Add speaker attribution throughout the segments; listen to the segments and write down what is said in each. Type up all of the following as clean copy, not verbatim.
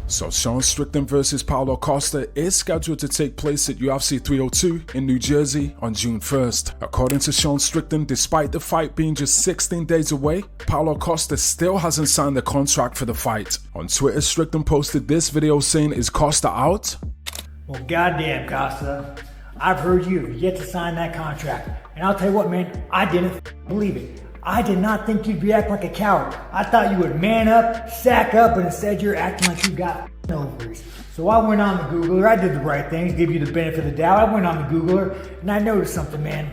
Speaker 1: So Sean Strickland versus Paulo Costa is scheduled to take place at UFC 302 in New Jersey on June 1st. According to Sean Strickland, despite the fight being just 16 days away, Paulo Costa still hasn't signed the contract for the fight. On Twitter, Strickland posted this video saying, "Is Costa out?"
Speaker 2: Well, goddamn, Costa. I've heard you have yet to sign that contract. And I'll tell you what, man, I didn't believe it. I did not think you'd react like a coward. I thought you would man up, sack up, but instead you're acting like you got ovaries. So I went on the Googler. I did the right things, give you the benefit of the doubt. I went on the Googler, and I noticed something, man.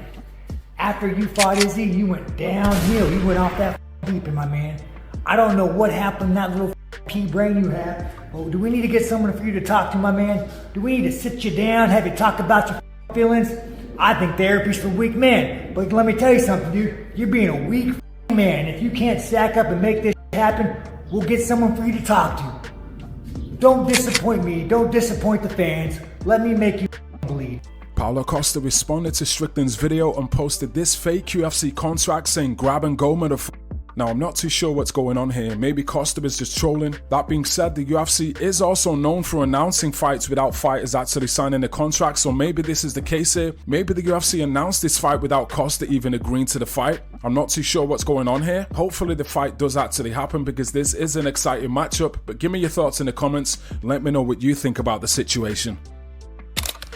Speaker 2: After you fought Izzy, you went downhill. You went off that deep, my man. I don't know what happened in that little pea brain you have. Well, do we need to get someone for you to talk to, my man? Do we need to sit you down, have you talk about your feelings? I think therapy's for weak men. But let me tell you something, dude. You're being a weak man. If you can't sack up and make this happen, we'll get someone for you to talk to. Don't disappoint me. Don't disappoint the fans. Let me make you bleed.
Speaker 1: Paulo Costa responded to Strickland's video and posted this fake UFC contract saying, "Grab and go, motherfucker." Now, I'm not too sure what's going on here. Maybe Costa is just trolling. That being said, the UFC is also known for announcing fights without fighters actually signing the contract, so maybe this is the case here. Maybe the UFC announced this fight without Costa even agreeing to the fight. I'm not too sure what's going on here. Hopefully the fight does actually happen because this is an exciting matchup, but give me your thoughts in the comments and let me know what you think about the situation.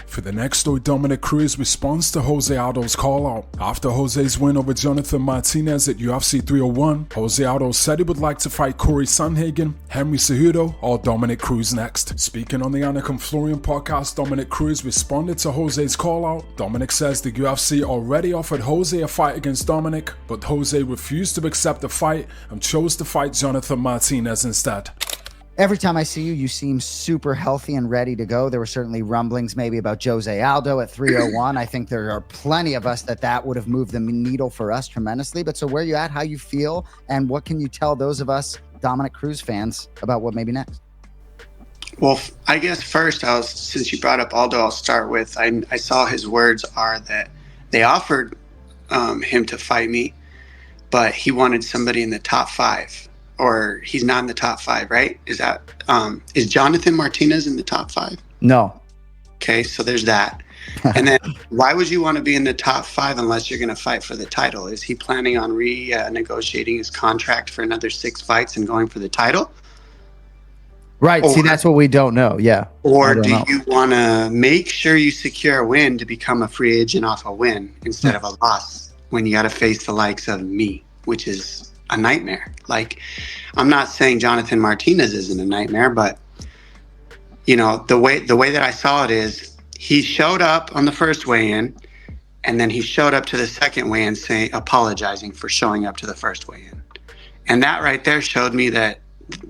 Speaker 1: For the next story, Dominick Cruz responds to Jose Aldo's call-out. After Jose's win over Jonathan Martinez at UFC 301, Jose Aldo said he would like to fight Corey Sandhagen, Henry Cejudo, or Dominick Cruz next. Speaking on the Anakin Florian podcast, Dominick Cruz responded to Jose's call-out. Dominick says the UFC already offered Jose a fight against Dominick, but Jose refused to accept the fight and chose to fight Jonathan Martinez instead.
Speaker 3: Every time I see you, you seem super healthy and ready to go. There were certainly rumblings maybe about Jose Aldo at 301. I think there are plenty of us that would have moved the needle for us tremendously. But so where you at, how you feel, and what can you tell those of us Dominick Cruz fans about what may be next?
Speaker 4: Well, I guess first, since you brought up Aldo, I'll start with, I saw his words are that they offered him to fight me, but he wanted somebody in the top 5. Or he's not in the top 5, right? Is Jonathan Martinez in the top 5?
Speaker 3: No.
Speaker 4: Okay, so there's that. And then why would you want to be in the top 5 unless you're going to fight for the title? Is he planning on renegotiating his contract for another 6 fights and going for the title?
Speaker 3: Right. See, that's what we don't know. Yeah.
Speaker 4: Or do you want to make sure you secure a win to become a free agent off a win instead of a loss when you got to face the likes of me, which is a nightmare. Like, I'm not saying Jonathan Martinez isn't a nightmare, but you know, the way that I saw it is he showed up on the first weigh-in and then he showed up to the second weigh-in apologizing for showing up to the first weigh-in. And that right there showed me that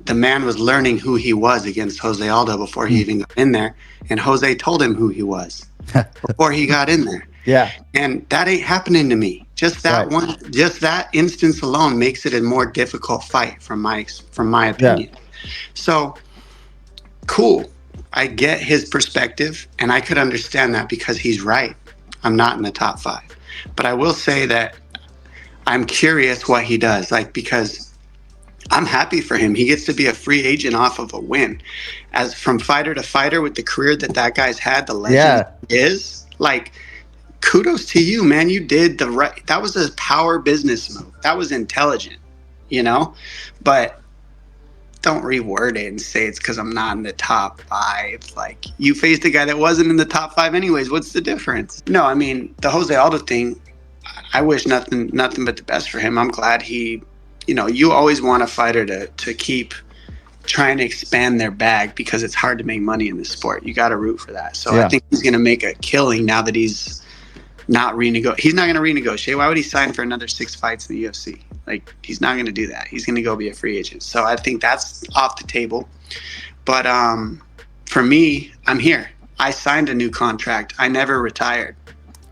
Speaker 4: the man was learning who he was against Jose Aldo before he even got in there. And Jose told him who he was before he got in there.
Speaker 3: Yeah.
Speaker 4: And that ain't happening to me. Just that just that instance alone makes it a more difficult fight from my opinion. Yeah. So cool. I get his perspective and I could understand that because he's right. I'm not in the top 5. But I will say that I'm curious what he does, because I'm happy for him. He gets to be a free agent off of a win. As from fighter to fighter with the career that guy's had, the legend is, kudos to you, man. You did the right. That was a power business move. That was intelligent, you know? But don't reword it and say it's because I'm not in the top 5. Like, you faced a guy that wasn't in the top 5 anyways. What's the difference? No, I mean, the Jose Aldo thing, I wish nothing but the best for him. I'm glad he, you know, you always want a fighter to keep trying to expand their bag because it's hard to make money in this sport. You got to root for that. So I think he's going to make a killing now that he's not he's not going to renegotiate. Why would he sign for another 6 fights in the UFC? Like, he's not going to do that. He's going to go be a free agent. So I think that's off the table. But for me, I'm here. I signed a new contract. I never retired.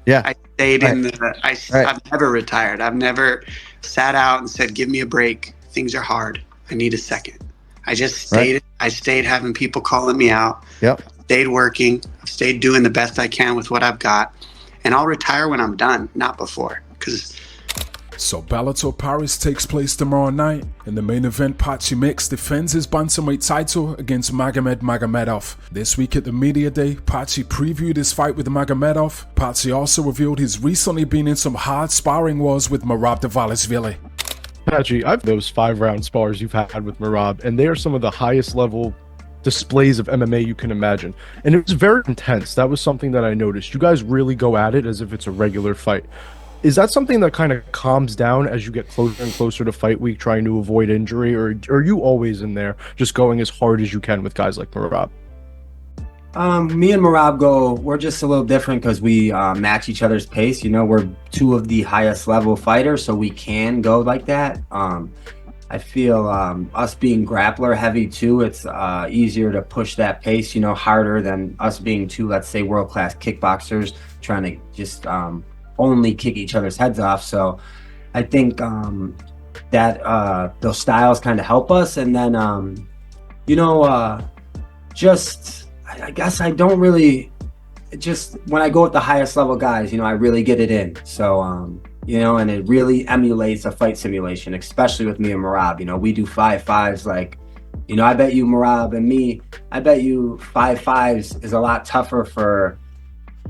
Speaker 3: Yeah.
Speaker 4: I stayed I've never retired. I've never sat out and said, give me a break. Things are hard. I need a second. I just stayed. I stayed having people calling me out.
Speaker 3: Yep.
Speaker 4: Stayed working. I've stayed doing the best I can with what I've got. And I'll retire when I'm done, not before. Because
Speaker 1: So Bellator Paris takes place tomorrow night. In the main event, Patchy defends his bantamweight title against Magomedov. This week at the media day, Patchy previewed his fight with Magomedov. Patchy also revealed he's recently been in some hard sparring wars with Merab Dvalishvili.
Speaker 5: Patchy, I've those 5-round spars you've had with Merab, and they are some of the highest level displays of MMA you can imagine. And it was very intense. That was something that I noticed. You guys really go at it as if it's a regular fight. Is that something that kind of calms down as you get closer and closer to fight week, trying to avoid injury, or are you always in there just going as hard as you can with guys like Merab?
Speaker 6: Me and Merab we're just a little different because we match each other's pace. You know, we're two of the highest level fighters, so we can go like that. I feel us being grappler heavy too, it's easier to push that pace, you know, harder than us being two, let's say, world-class kickboxers trying to just only kick each other's heads off. So I think that those styles kind of help us. And then, you know, just, I guess I don't really, just when I go with the highest level guys, you know, I really get it in. So, you know, and it really emulates a fight simulation, especially with me and Merab. You know, we do 5-5s. Like, you know, I bet you Merab and me, I bet you 5-5s is a lot tougher for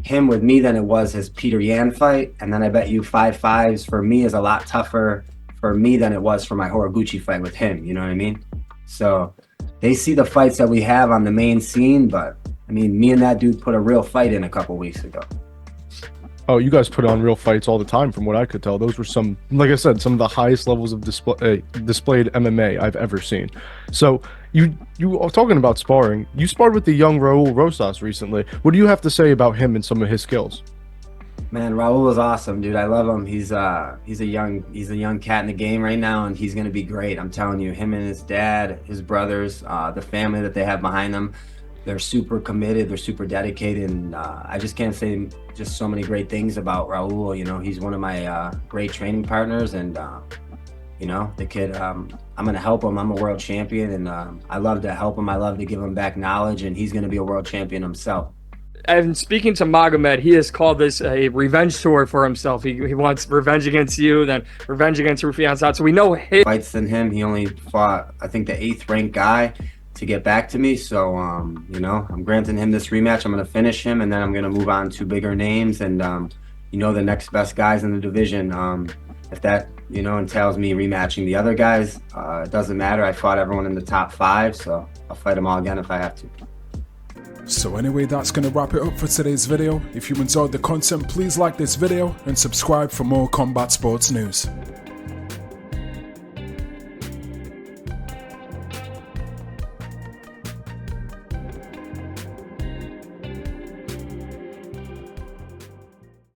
Speaker 6: him with me than it was his Peter Yan fight. And then I bet you 5-5s for me is a lot tougher for me than it was for my Horiguchi fight with him. You know what I mean? So they see the fights that we have on the main scene, but I mean, me and that dude put a real fight in a couple weeks ago.
Speaker 5: Oh, you guys put on real fights all the time, from what I could tell. Those were some, like I said, some of the highest levels of displayed MMA I've ever seen. So you are talking about sparring. You sparred with the young Raul Rosas recently. What do you have to say about him and some of his skills?
Speaker 6: Man, Raul is awesome, dude. I love him. He's a young cat in the game right now, and he's gonna be great. I'm telling you, him and his dad, his brothers, the family that they have behind them, they're super committed, they're super dedicated, and I just can't say just so many great things about Raul. You know, he's one of my great training partners, and you know, the kid, I'm gonna help him. I'm a world champion, and I love to help him. I love to give him back knowledge, and he's gonna be a world champion himself.
Speaker 7: And speaking to Magomed, he has called this a revenge tour for himself. He wants revenge against you, then revenge against Rufian Assad. So we know his
Speaker 6: fights than him. He only fought, I think, the 8th ranked guy to get back to me. So, you know, I'm granting him this rematch. I'm going to finish him, and then I'm going to move on to bigger names and, you know, the next best guys in the division. If that, you know, entails me rematching the other guys, it doesn't matter. I fought everyone in the top 5, so I'll fight them all again if I have to.
Speaker 1: So anyway, that's going to wrap it up for today's video. If you enjoyed the content, please like this video and subscribe for more combat sports news.